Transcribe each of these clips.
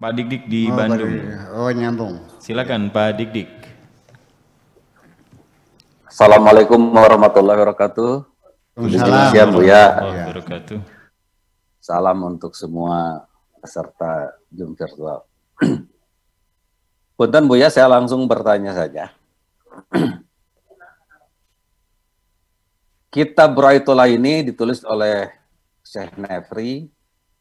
Pak Dik-Dik di Oh, Bandung. oh, nyambung. Silakan Pak Dik-Dik. Assalamualaikum warahmatullahi wabarakatuh. Waalaikumsalam Siap, Bu ya. warahmatullahi wabarakatuh. Salam untuk semua peserta Zoom virtual. Punten Bu ya, saya langsung bertanya saja. Kitab Ru'ayatullah ini ditulis oleh Syekh Nefri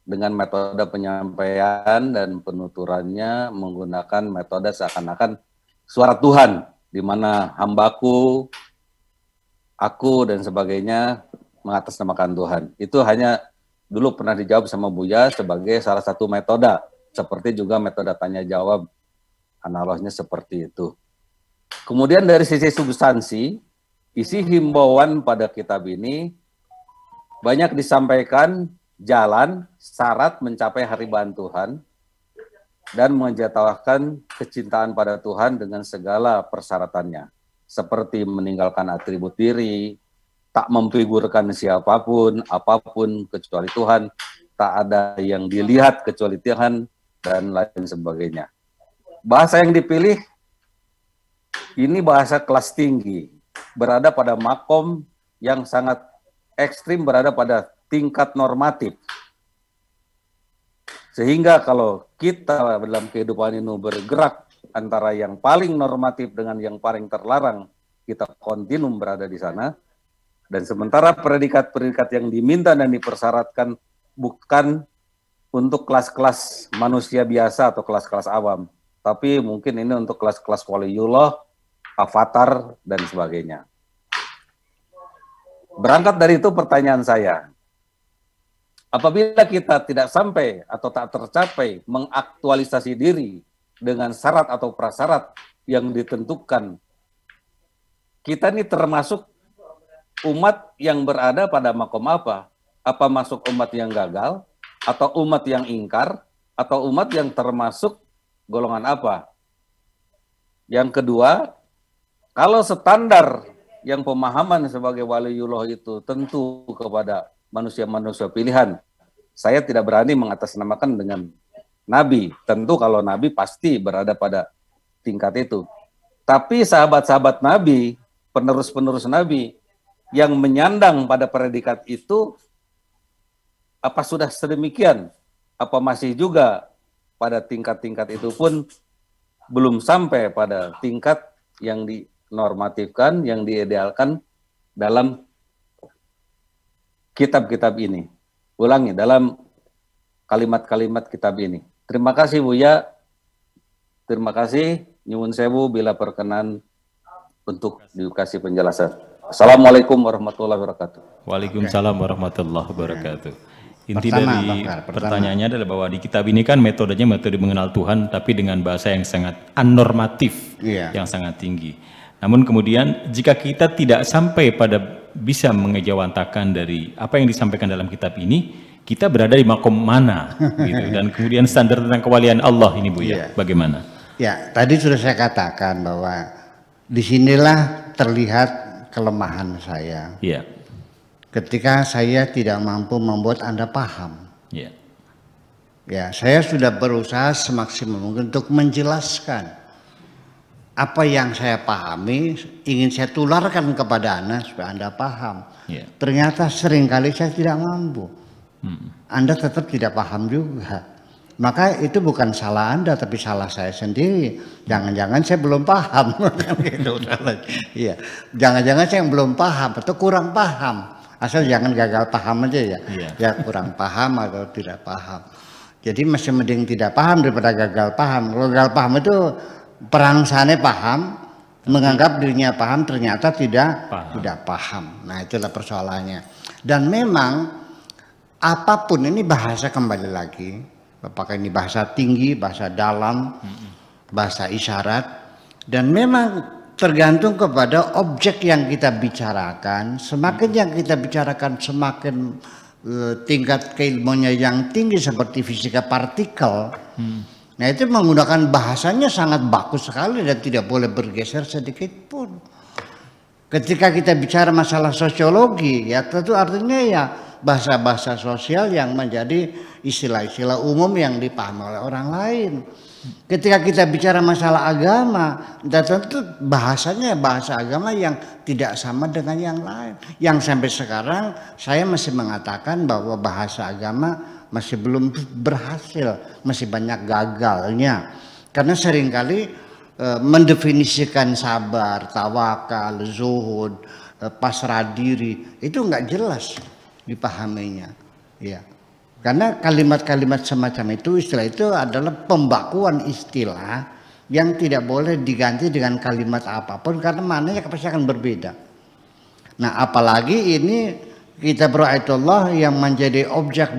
dengan metode penyampaian dan penuturannya menggunakan metode seakan-akan suara Tuhan, di mana hambaku, aku, dan sebagainya mengatasnamakan Tuhan. Itu hanya dulu pernah dijawab sama Buya sebagai salah satu metode, seperti juga metode tanya-jawab, analognya seperti itu. Kemudian dari sisi substansi, isi himbauan pada kitab ini banyak disampaikan jalan, syarat mencapai haribaan Tuhan, dan menjatuhkan kecintaan pada Tuhan dengan segala persyaratannya, seperti meninggalkan atribut diri, tak memfigurkan siapapun, apapun kecuali Tuhan, tak ada yang dilihat kecuali Tuhan, dan lain sebagainya. Bahasa yang dipilih ini bahasa kelas tinggi, berada pada makom yang sangat ekstrim, berada pada tingkat normatif. Sehingga kalau kita dalam kehidupan ini bergerak antara yang paling normatif dengan yang paling terlarang, kita kontinum berada di sana. Dan sementara predikat-predikat yang diminta dan dipersyaratkan bukan untuk kelas-kelas manusia biasa atau kelas-kelas awam, tapi mungkin ini untuk kelas-kelas waliullah, avatar, dan sebagainya. Berangkat dari itu pertanyaan saya, apabila kita tidak sampai atau tak tercapai mengaktualisasi diri dengan syarat atau prasyarat yang ditentukan, kita ini termasuk umat yang berada pada makom apa? Apa masuk umat yang gagal, atau umat yang ingkar, atau umat yang termasuk golongan apa? Yang kedua, kalau standar yang pemahaman sebagai waliullah itu tentu kepada manusia-manusia pilihan, saya tidak berani mengatasnamakan dengan Nabi. Tentu kalau Nabi pasti berada pada tingkat itu. Tapi sahabat-sahabat Nabi, penerus-penerus Nabi, yang menyandang pada predikat itu, apa sudah sedemikian? Apa masih juga pada tingkat-tingkat itu pun belum sampai pada tingkat yang dinormatifkan, yang diidealkan dalam kitab-kitab ini. Ulangi, dalam kalimat-kalimat kitab ini. Terima kasih Buya. Terima kasih. Nyuwun sewu bila perkenan untuk dikasih penjelasan. Assalamualaikum warahmatullahi wabarakatuh. Waalaikumsalam warahmatullahi wabarakatuh. Inti dari pertanyaannya adalah bahwa di kitab ini kan metodenya metode mengenal Tuhan, tapi dengan bahasa yang sangat anormatif, yang sangat tinggi. Namun kemudian jika kita tidak sampai pada bisa mengejawantakan dari apa yang disampaikan dalam kitab ini, kita berada di makom mana, gitu. Dan kemudian standar tentang kewalian Allah ini Bu ya, bagaimana? Ya, tadi sudah saya katakan bahwa disinilah terlihat kelemahan saya. Iya. Ketika saya tidak mampu membuat Anda paham. Iya. Ya, saya sudah berusaha semaksimal mungkin untuk menjelaskan apa yang saya pahami, ingin saya tularkan kepada Anda supaya Anda paham. Iya. Ternyata seringkali saya tidak mampu. Anda tetap tidak paham juga. Maka itu bukan salah Anda, tapi salah saya sendiri. Jangan-jangan saya belum paham. Iya. Jangan-jangan saya belum paham atau kurang paham. Asal jangan gagal paham aja ya. Ya kurang paham atau tidak paham. Jadi masih mending tidak paham daripada gagal paham. Kalau gagal paham itu perangsane paham, menganggap dirinya paham, ternyata tidak paham. Nah itulah persoalannya. Dan memang apapun ini bahasa, kembali lagi, apakah ini bahasa tinggi, bahasa dalam, bahasa isyarat, dan memang tergantung kepada objek yang kita bicarakan. Semakin yang kita bicarakan, semakin tingkat keilmuannya yang tinggi seperti fisika partikel. Nah itu menggunakan bahasanya sangat bagus sekali dan tidak boleh bergeser sedikit pun. Ketika kita bicara masalah sosiologi, ya tentu artinya ya bahasa-bahasa sosial yang menjadi istilah-istilah umum yang dipahami oleh orang lain. Ketika kita bicara masalah agama, tentu bahasanya bahasa agama yang tidak sama dengan yang lain. Yang sampai sekarang saya masih mengatakan bahwa bahasa agama masih belum berhasil, masih banyak gagalnya. Karena seringkali mendefinisikan sabar, tawakal, zuhud, pasrah diri itu nggak jelas dipahaminya, ya. Karena kalimat-kalimat semacam itu, istilah itu adalah pembakuan istilah yang tidak boleh diganti dengan kalimat apapun karena maknanya pasti akan berbeda. Nah, apalagi ini kitab Ru'ayatullah yang menjadi objek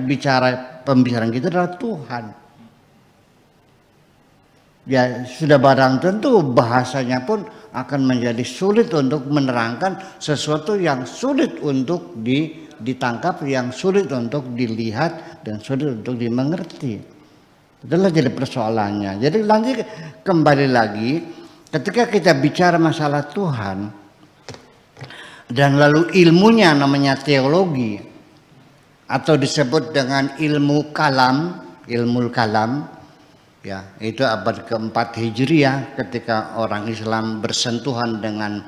pembicaraan kita adalah Tuhan. Ya sudah barang tentu bahasanya pun akan menjadi sulit untuk menerangkan sesuatu yang sulit untuk ditangkap, yang sulit untuk dilihat dan sulit untuk dimengerti. Itulah jadi persoalannya. Jadi nanti kembali lagi ketika kita bicara masalah Tuhan dan lalu ilmunya namanya teologi atau disebut dengan ilmu kalam, ya, itu abad keempat Hijriah ketika orang Islam bersentuhan dengan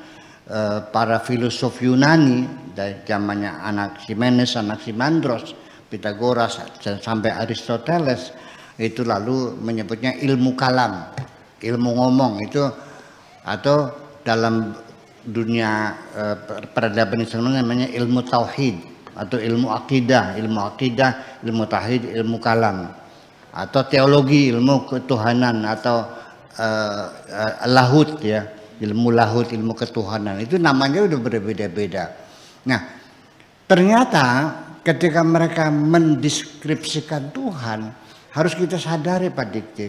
para filosof Yunani dari zamannya Anaximenes, Anaximandros, Pythagoras sampai Aristoteles, itu lalu menyebutnya ilmu kalam, ilmu ngomong itu, atau dalam dunia peradaban Islam namanya ilmu tauhid atau ilmu akidah, ilmu tauhid, ilmu kalam, atau teologi, ilmu ketuhanan, atau lahut, ya, ilmu lahut, ilmu ketuhanan. Itu namanya udah berbeda-beda. Nah, ternyata ketika mereka mendeskripsikan Tuhan, harus kita sadari Pak Dikti,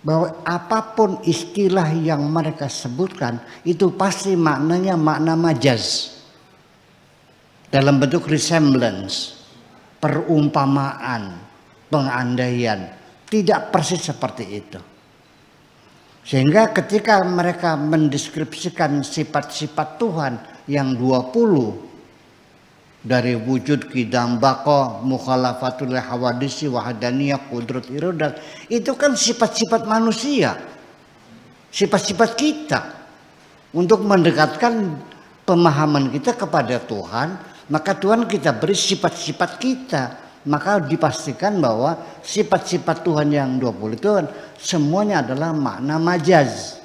bahwa apapun istilah yang mereka sebutkan itu pasti maknanya makna majaz dalam bentuk resemblance, perumpamaan, pengandaian, tidak persis seperti itu. Sehingga ketika mereka mendeskripsikan sifat-sifat Tuhan yang 20 dari wujud, qidam, baqa, mukhalafatul hawadisi, wahdaniyah, qudrat, iradat, itu kan sifat-sifat manusia, sifat-sifat kita untuk mendekatkan pemahaman kita kepada Tuhan. Maka Tuhan kita beri sifat-sifat kita, maka dipastikan bahwa sifat-sifat Tuhan yang 20 itu semuanya adalah makna majaz,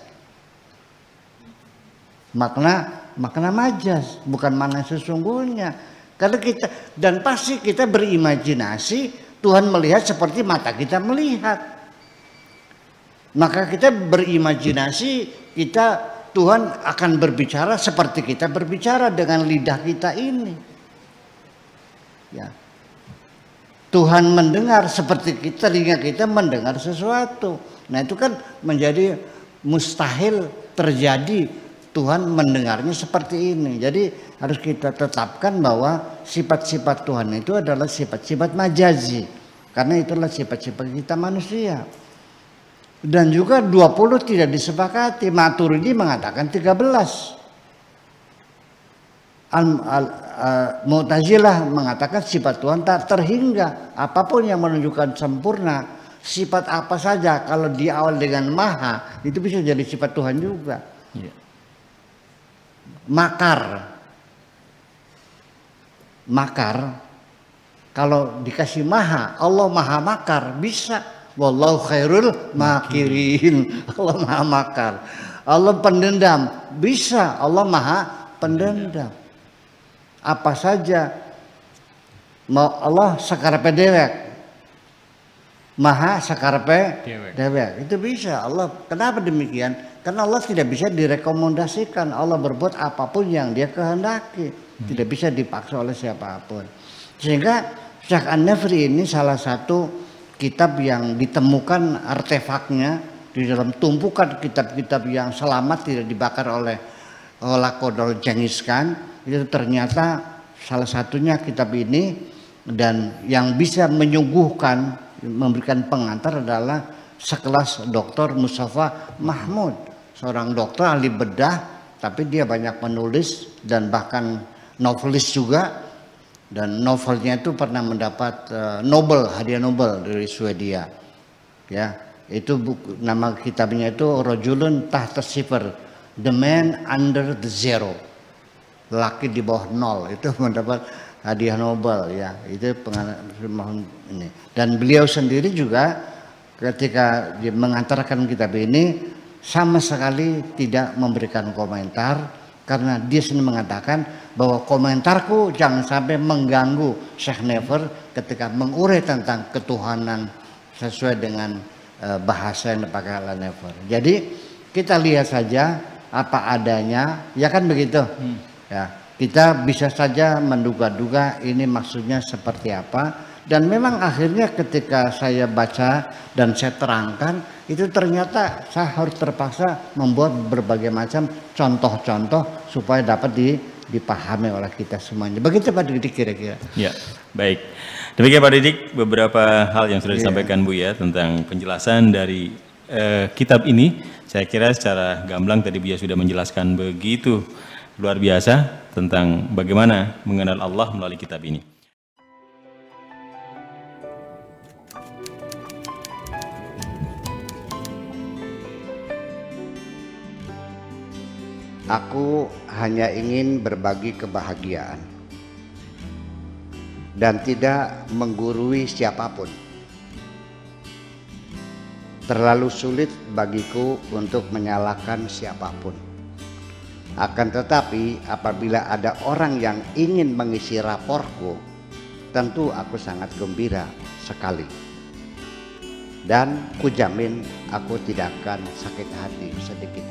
makna majaz, bukan makna sesungguhnya. Karena kita, dan pasti kita berimajinasi Tuhan melihat seperti mata kita melihat, maka kita berimajinasi Tuhan akan berbicara seperti kita berbicara dengan lidah kita ini, ya. Tuhan mendengar seperti telinga kita mendengar sesuatu. Nah, itu kan menjadi mustahil terjadi Tuhan mendengarnya seperti ini. Jadi harus kita tetapkan bahwa sifat-sifat Tuhan itu adalah sifat-sifat majazi, karena itulah sifat-sifat kita manusia. Dan juga 20 tidak disepakati. Maturidi mengatakan 13. Mu'tazilah mengatakan sifat Tuhan tak terhingga, apapun yang menunjukkan sempurna, sifat apa saja kalau diawal dengan maha itu bisa jadi sifat Tuhan juga. Ya. Makar kalau dikasih maha, Allah maha makar, bisa. Wallahu khairul makirin, Allah maha makar. Allah pendendam, bisa, Allah maha pendendam. Apa saja mau Allah sakarepe dewek, maha sakarepe dewek, itu bisa Allah. Kenapa demikian? Karena Allah tidak bisa direkomendasikan. Allah berbuat apapun yang Dia kehendaki, tidak bisa dipaksa oleh siapapun. Sehingga Syekh An-Nafri ini salah satu kitab yang ditemukan artefaknya di dalam tumpukan kitab-kitab yang selamat tidak dibakar oleh Holocaust Genghis Khan. Itu ternyata salah satunya kitab ini, dan yang bisa menyuguhkan, memberikan pengantar adalah sekelas Dr. Mustafa Mahmud, seorang dokter ahli bedah, tapi dia banyak menulis dan bahkan novelis juga. dan novelnya itu pernah mendapat Nobel, hadiah Nobel dari Swedia. Ya, itu nama kitabnya itu Rojulun Tahta Sifar, The Man Under the Zero, laki di bawah nol, itu mendapat hadiah Nobel ya. Itu pengalaman ini. Dan beliau sendiri juga ketika mengantarkan kitab ini sama sekali tidak memberikan komentar, karena dia sendiri mengatakan bahwa komentarku jangan sampai mengganggu Syekh Never ketika mengurai tentang ketuhanan sesuai dengan bahasa yang dipakai oleh Never. Jadi kita lihat saja apa adanya, ya kan begitu. Ya, kita bisa saja menduga-duga ini maksudnya seperti apa. Dan memang akhirnya ketika saya baca dan saya terangkan, itu ternyata saya harus terpaksa membuat berbagai macam contoh-contoh supaya dapat dipahami oleh kita semuanya. Begitu Pak Didik kira-kira. Ya, baik. Demikian Pak Didik, beberapa hal yang sudah disampaikan Bu ya tentang penjelasan dari kitab ini. Saya kira secara gamblang tadi Buya sudah menjelaskan begitu luar biasa tentang bagaimana mengenal Allah melalui kitab ini. Aku hanya ingin berbagi kebahagiaan dan tidak menggurui siapapun. Terlalu sulit bagiku untuk menyalahkan siapapun. Akan tetapi apabila ada orang yang ingin mengisi raporku, tentu aku sangat gembira sekali. Dan kujamin aku tidak akan sakit hati sedikit.